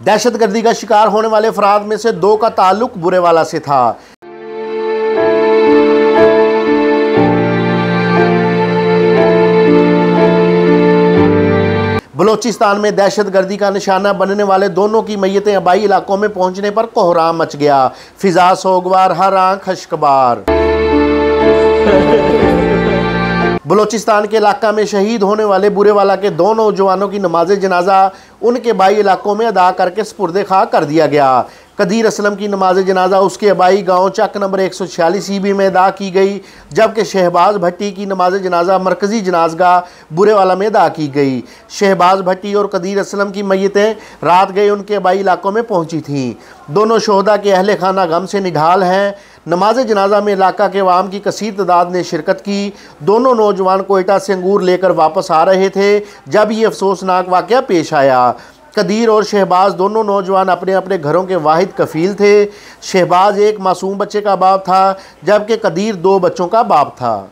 दहशतगर्दी का शिकार होने वाले अफराद में से 2 का ताल्लुक बुरेवाला से था। बलोचिस्तान में दहशतगर्दी का निशाना बनने वाले दोनों की मैयतें आबाई इलाकों में पहुंचने पर कोहराम मच गया। फिजा सोगवार, हर आंख खश्कबार। बलोचिस्तान के इलाका में शहीद होने वाले बुरेवाला के 2 नौजवानों की नमाज जनाजा उनके आबाई इलाकों में अदा करके स्पुर्दे खा कर दिया गया। कदीर असलम की नमाज जनाजा उसके आबाई गांव चक नंबर 146 ईबी में अदा की गई, जबकि शहबाज भट्टी की नमाज जनाजा मरकज़ी जनाजगाह बुरेवाला में अदा की गई। शहबाज भट्टी और कदीर असलम की मैयतें रात गए उनके आबाई इलाकों में पहुंची थीं। दोनों शोहदा के अहले खाना गम से निढाल हैं। नमाज जनाजा में इलाका के अवाम की कसीर तादाद ने शिरकत की। दोनों नौजवान कोयटा से अंगूर लेकर वापस आ रहे थे जब ये अफसोसनाक वाक़या पेश आया। कदीर और शहबाज दोनों नौजवान अपने अपने घरों के वाहिद कफ़ील थे। शहबाज एक मासूम बच्चे का बाप था, जबकि कदीर 2 बच्चों का बाप था।